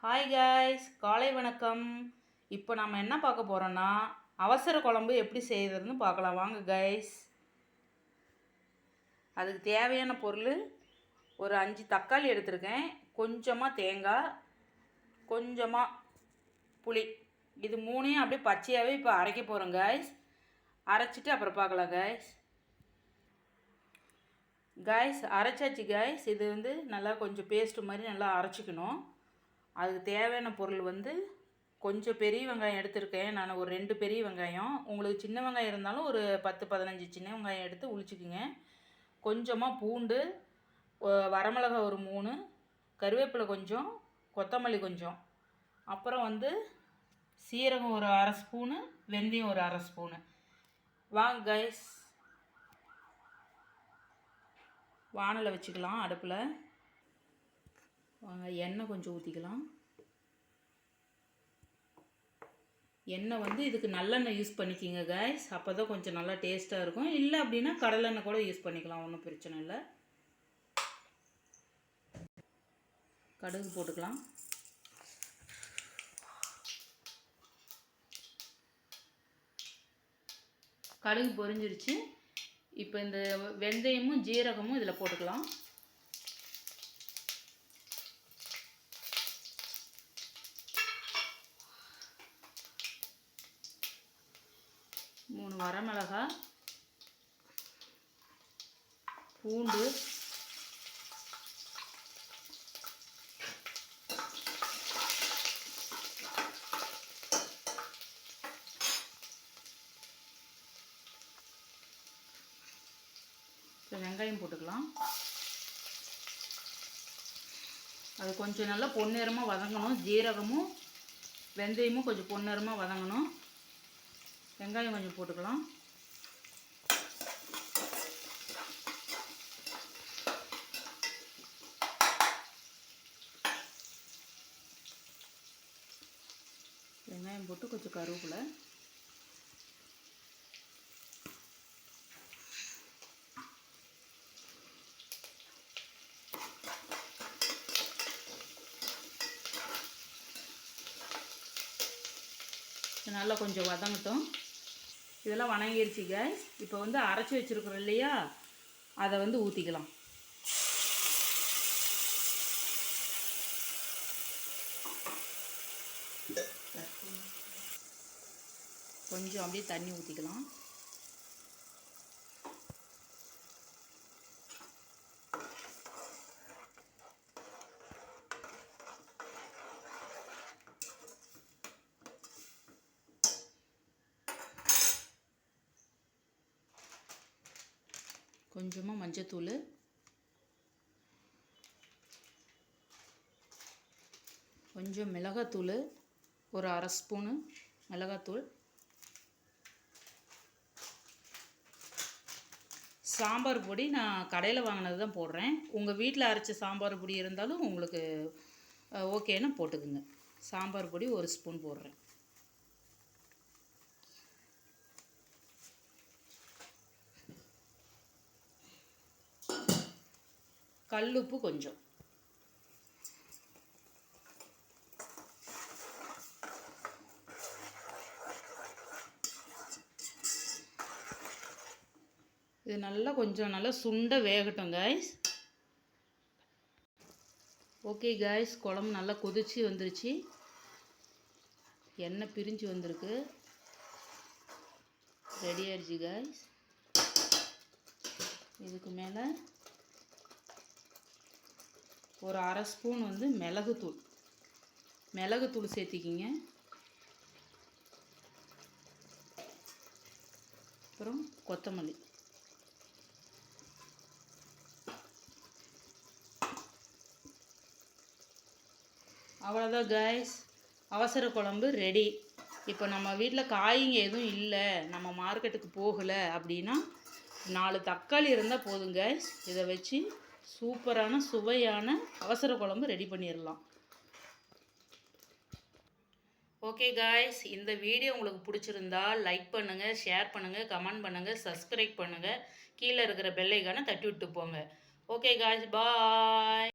Hi guys, காலை வணக்கம். இப்போ நம்ம என்ன பார்க்க போகிறோன்னா அவசர குழம்பு எப்படி செய்கிறதுன்னு பார்க்கலாம் வாங்க காய்ஸ். அதுக்கு தேவையான பொருள் ஒரு 5 தக்காளி எடுத்திருக்கேன், கொஞ்சமாக தேங்காய், கொஞ்சமாக புளி. இது மூணையும் அப்படியே பச்சையாகவே இப்போ அரைக்க போகிறோம் காய்ஸ். அரைச்சிட்டு அப்புறம் பார்க்கலாம் காய்ஸ். அரைச்சாச்சு காய்ஸ். இது நல்லா கொஞ்சம் பேஸ்ட்டு மாதிரி நல்லா அரைச்சிக்கணும். அதுக்கு தேவையான பொருள் கொஞ்சம் பெரிய வெங்காயம் எடுத்திருக்கேன் நான், ஒரு 2 பெரிய வெங்காயம். உங்களுக்கு சின்ன வெங்காயம் இருந்தாலும் ஒரு 10-15 சின்ன வெங்காயம் எடுத்து உளிச்சிக்குங்க. கொஞ்சமாக பூண்டு, வரமிளகாய் ஒரு 3, கருவேப்பிலை கொஞ்சம், கொத்தமல்லி கொஞ்சம், அப்புறம் சீரகம் ஒரு 1/2 ஸ்பூனு, வெந்தயம் ஒரு 1/2 ஸ்பூனு. வாங்க கைஸ், வானலை வச்சுக்கலாம் அடுப்பில். வாங்க, எண்ணெய் கொஞ்சம் ஊற்றிக்கலாம். எண்ணெய் இதுக்கு நல்லெண்ணெய் யூஸ் பண்ணிக்கிங்க கைஸ், அப்போ தான் கொஞ்சம் நல்லா டேஸ்ட்டாக இருக்கும். இல்லை அப்படின்னா கடலெண்ணெய் கூட யூஸ் பண்ணிக்கலாம், ஒன்றும் பிரச்சனை இல்லை. கடுகு போட்டுக்கலாம். கடுகு பொரிஞ்சிருச்சு. இப்போ இந்த வெந்தயமும் ஜீரகமும் இதில் போட்டுக்கலாம். மூணு வரமிளகாய், பூண்டு, வெங்காயம் போட்டுக்கலாம். அது கொஞ்சம் நல்லா பொன்னிறமாக வதங்கணும். ஜீரகமும் வெந்தயமும் கொஞ்சம் பொன்னிறமாக வதங்கணும். வெங்காயம் கொஞ்சம் போட்டுக்கலாம். வெங்காயம் போட்டு கொஞ்சம் கருவேப்பிலை, நல்லா கொஞ்சம் வதங்கட்டும். இதெல்லாம் வணங்கிருச்சு கேஸ். இப்போ அரைச்சி வச்சுருக்குறோம் இல்லையா, அதை ஊற்றிக்கலாம். கொஞ்சம் அப்படியே தண்ணி ஊற்றிக்கலாம். கொஞ்சமாக மஞ்சத்தூள், கொஞ்சம் மிளகாத்தூள், ஒரு 1/2 ஸ்பூனு மிளகாத்தூள், சாம்பார் பொடி நான் கடையில் வாங்கினது தான் போடுறேன். உங்கள் வீட்டில் அரைச்ச சாம்பார் பொடி இருந்தாலும் உங்களுக்கு ஓகேன்னு போட்டுக்குங்க. சாம்பார் பொடி 1 ஸ்பூன் போடுறேன். கல்லுப்பு கொஞ்சம். இது நல்லா கொஞ்சம் நல்லா சுண்ட வேகட்டும் காய்ஸ். ஓகே காய்ஸ், குழம்பு நல்லா கொதிச்சு வந்துருச்சு. எண்ணெய் பிரிஞ்சு வந்திருக்கு. ரெடி ஆயிடுச்சு காய்ஸ். இதுக்கு மேலே ஒரு 1/2 ஸ்பூன் மிளகுத்தூள் சேர்த்திக்கிங்க. அப்புறம் கொத்தமல்லி. அவ்வளோதான் காய்ஸ், அவசர குழம்பு ரெடி. இப்போ நம்ம வீட்டில் காய்ங்க எதுவும் இல்லை, நம்ம மார்க்கெட்டுக்கு போகலை அப்படின்னா 4 தக்காளி இருந்தால் போதும் காய்ஸ். இதை வச்சு சூப்பரான சுவையான அவசர குழம்பு ரெடி பண்ணிடலாம். ஓகே காய்ஸ், இந்த வீடியோ உங்களுக்கு பிடிச்சிருந்தா லைக் பண்ணுங்கள், ஷேர் பண்ணுங்கள், கமெண்ட் பண்ணுங்கள், சப்ஸ்கிரைப் பண்ணுங்கள். கீழே இருக்கிற பெல் ஐகானை தட்டி விட்டு போங்க. ஓகே காய்ஸ், பாய்.